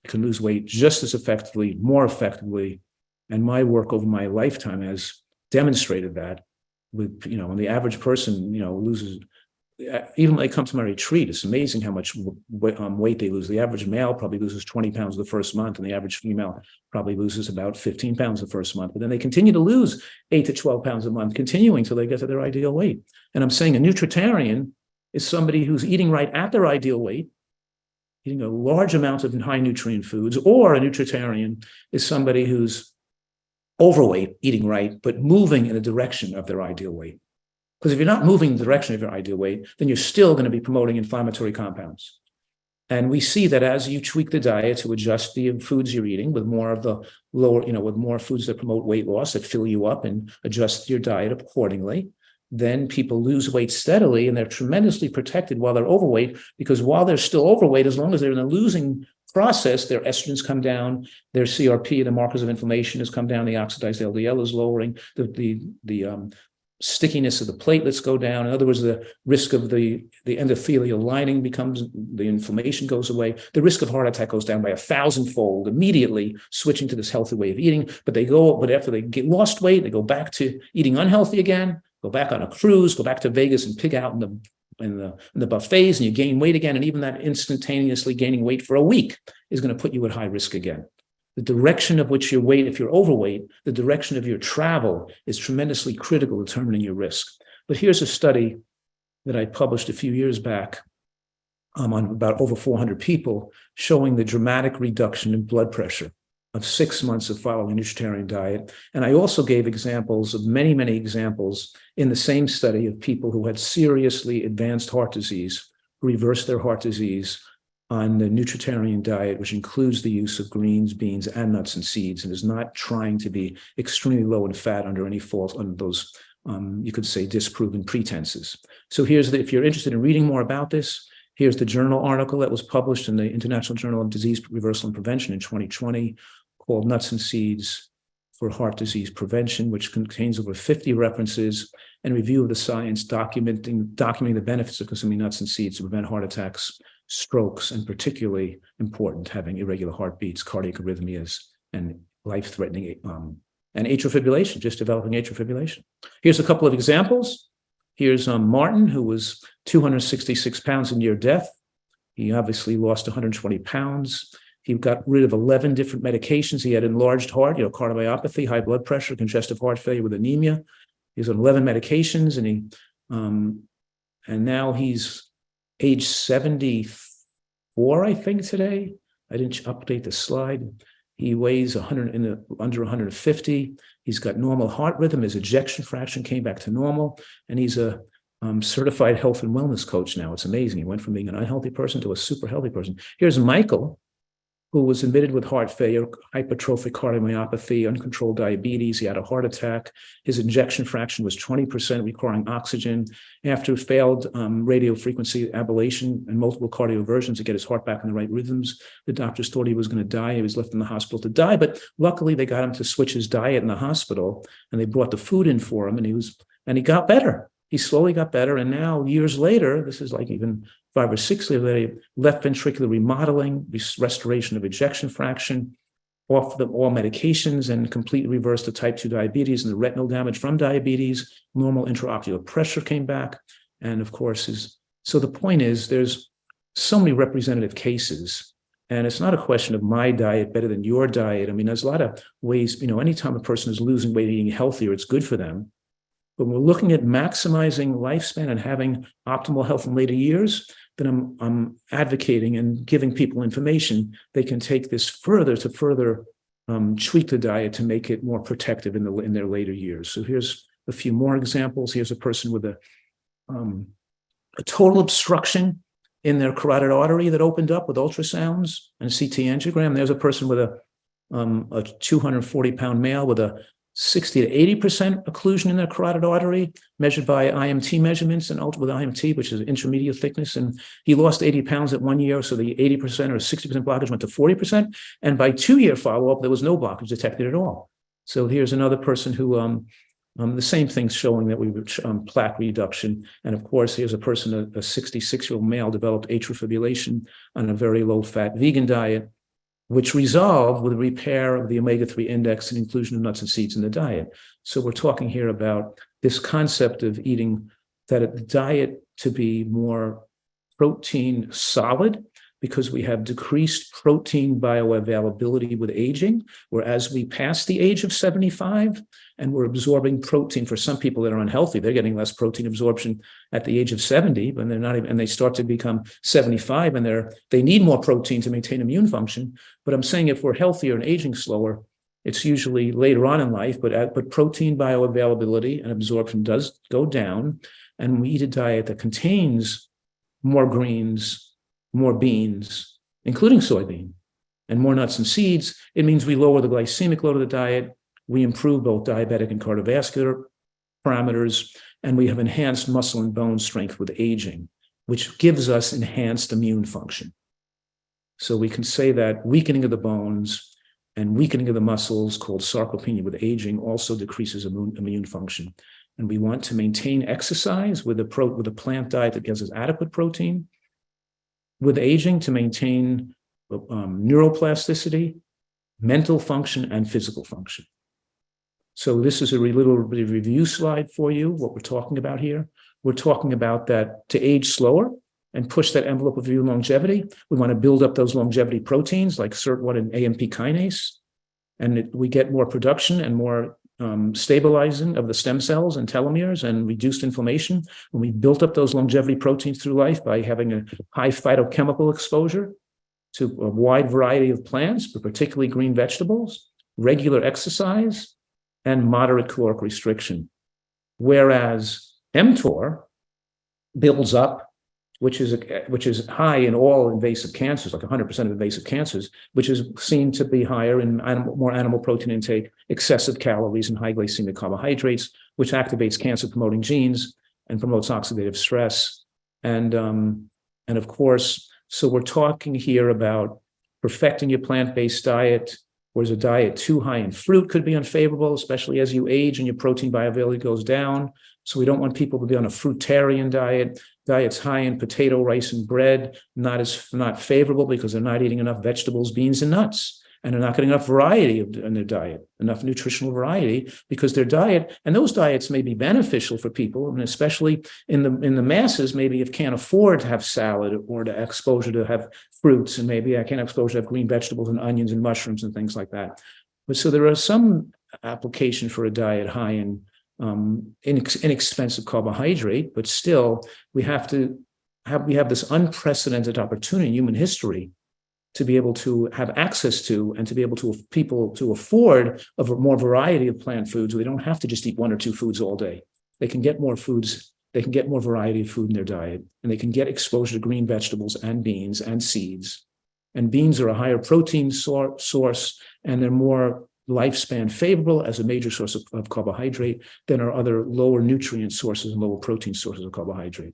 can lose weight just as effectively, more effectively. And my work over my lifetime has demonstrated that with, when the average person, loses, even when they come to my retreat, it's amazing how much weight they lose. The average male probably loses 20 pounds the first month, and the average female probably loses about 15 pounds the first month. But then they continue to lose 8 to 12 pounds a month, continuing till they get to their ideal weight. And I'm saying a nutritarian is somebody who's eating right at their ideal weight, eating a large amount of high nutrient foods, or a nutritarian is somebody who's overweight, eating right, but moving in the direction of their ideal weight. Because if you're not moving in the direction of your ideal weight, then you're still going to be promoting inflammatory compounds. And we see that as you tweak the diet to adjust the foods you're eating with more of the lower, with more foods that promote weight loss, that fill you up, and adjust your diet accordingly, then people lose weight steadily, and they're tremendously protected while they're overweight, because while they're still overweight, as long as they're in a losing process, their estrogens come down, their CRP, the markers of inflammation, has come down, the oxidized LDL is lowering, the stickiness of the platelets go down. In other words, the risk of the endothelial lining the inflammation goes away. The risk of heart attack goes down by 1,000-fold immediately, switching to this healthy way of eating. But after they get lost weight, they go back to eating unhealthy again, go back on a cruise, go back to Vegas and pig out in the buffets, and you gain weight again. And even that instantaneously gaining weight for a week is going to put you at high risk again. The direction of which your weight, if you're overweight, the direction of your travel is tremendously critical in determining your risk. But here's a study that I published a few years back on about over 400 people, showing the dramatic reduction in blood pressure of 6 months of following a nutritarian diet. And I also gave examples of many, many examples in the same study of people who had seriously advanced heart disease, who reversed their heart disease on the nutritarian diet, which includes the use of greens, beans, and nuts and seeds, and is not trying to be extremely low in fat under any false, under those, you could say, disproven pretenses. So if you're interested in reading more about this, here's the journal article that was published in the International Journal of Disease Reversal and Prevention in 2020, called Nuts and Seeds for Heart Disease Prevention, which contains over 50 references and review of the science documenting the benefits of consuming nuts and seeds to prevent heart attacks, strokes, and particularly important, having irregular heartbeats, cardiac arrhythmias, and life-threatening and atrial fibrillation, just developing atrial fibrillation. Here's a couple of examples. Here's Martin, who was 266 pounds near death. He obviously lost 120 pounds. He got rid of 11 different medications. He had enlarged heart, cardiomyopathy, high blood pressure, congestive heart failure with anemia. He's on 11 medications, and now he's age 74, I think, today. I didn't update the slide. He weighs under 150. He's got normal heart rhythm. His ejection fraction came back to normal, and he's a certified health and wellness coach now. It's amazing. He went from being an unhealthy person to a super healthy person. Here's Michael, who was admitted with heart failure, hypertrophic cardiomyopathy, uncontrolled diabetes. He had a heart attack. His ejection fraction was 20%, requiring oxygen. After failed radio frequency ablation and multiple cardioversions to get his heart back in the right rhythms, the doctors thought he was going to die. He was left in the hospital to die, but luckily they got him to switch his diet in the hospital, and they brought the food in for him, and he got better. He slowly got better, and now years later, this is like even 5 or 6 years later, left ventricular remodeling, restoration of ejection fraction, off all medications, and completely reversed the type 2 diabetes and the retinal damage from diabetes. Normal intraocular pressure came back, and of course, so the point is, there's so many representative cases, and it's not a question of my diet better than your diet. I mean, there's a lot of ways, anytime a person is losing weight, eating healthier, it's good for them. But when we're looking at maximizing lifespan and having optimal health in later years, then I'm advocating and giving people information. They can take this further to tweak the diet to make it more protective in their later years. So here's a few more examples. Here's a person with a total obstruction in their carotid artery that opened up with ultrasounds and CT angiogram. There's a person with a 240-pound male with a 60 to 80% occlusion in their carotid artery, measured by IMT measurements and with IMT, which is intermediate thickness. And he lost 80 pounds at 1 year. So the 80% or 60% blockage went to 40%. And by 2-year follow-up, there was no blockage detected at all. So here's another person who, the same thing's showing that we were plaque reduction. And of course, here's a person, a 66-year-old male, developed atrial fibrillation on a very low-fat vegan diet. which resolve with repair of the omega-3 index and inclusion of nuts and seeds in the diet. So we're talking here about this concept of eating that a diet to be more protein solid, because we have decreased protein bioavailability with aging, whereas we pass the age of 75 and we're absorbing protein. For some people that are unhealthy, they're getting less protein absorption at the age of 70, but they're not even, and they start to become 75 and they need more protein to maintain immune function. But I'm saying if we're healthier and aging slower, it's usually later on in life, but protein bioavailability and absorption does go down, and we eat a diet that contains more greens, more beans, including soybean, and more nuts and seeds. It means we lower the glycemic load of the diet, we improve both diabetic and cardiovascular parameters, and we have enhanced muscle and bone strength with aging, which gives us enhanced immune function. So we can say that weakening of the bones and weakening of the muscles, called sarcopenia with aging, also decreases immune function. And we want to maintain exercise with a plant diet that gives us adequate protein, with aging to maintain neuroplasticity, mental function, and physical function. So this is a little review slide for you, what we're talking about here. We're talking about that to age slower and push that envelope of immune longevity. We want to build up those longevity proteins like SIRT1 and AMP kinase, and we get more production and more stabilizing of the stem cells and telomeres and reduced inflammation when we built up those longevity proteins through life by having a high phytochemical exposure to a wide variety of plants, but particularly green vegetables, regular exercise, and moderate caloric restriction. Whereas mTOR builds up, which is high in all invasive cancers, like 100% of invasive cancers, which is seen to be higher in more animal protein intake, excessive calories, and high glycemic carbohydrates, which activates cancer-promoting genes and promotes oxidative stress. And of course, so we're talking here about perfecting your plant-based diet, whereas a diet too high in fruit could be unfavorable, especially as you age and your protein bioavailability goes down. So we don't want people to be on a fruitarian diet. Diets high in potato, rice, and bread, not favorable because they're not eating enough vegetables, beans, and nuts. And they're not getting enough variety in their diet, enough nutritional variety, because their diet, and those diets may be beneficial for people, and especially in the masses, maybe if can't afford to have salad or to exposure to have fruits, and maybe I can't exposure to have green vegetables and onions and mushrooms and things like that. But so there are some application for a diet high in inexpensive carbohydrate, but still we have this unprecedented opportunity in human history to be able to have access to and to be able to people to afford a more variety of plant foods. They don't have to just eat one or two foods all day. They can get more foods. They can get more variety of food in their diet, and they can get exposure to green vegetables and beans and seeds. And beans are a higher protein source, and they're more lifespan favorable as a major source of carbohydrate than are other lower nutrient sources and lower protein sources of carbohydrate.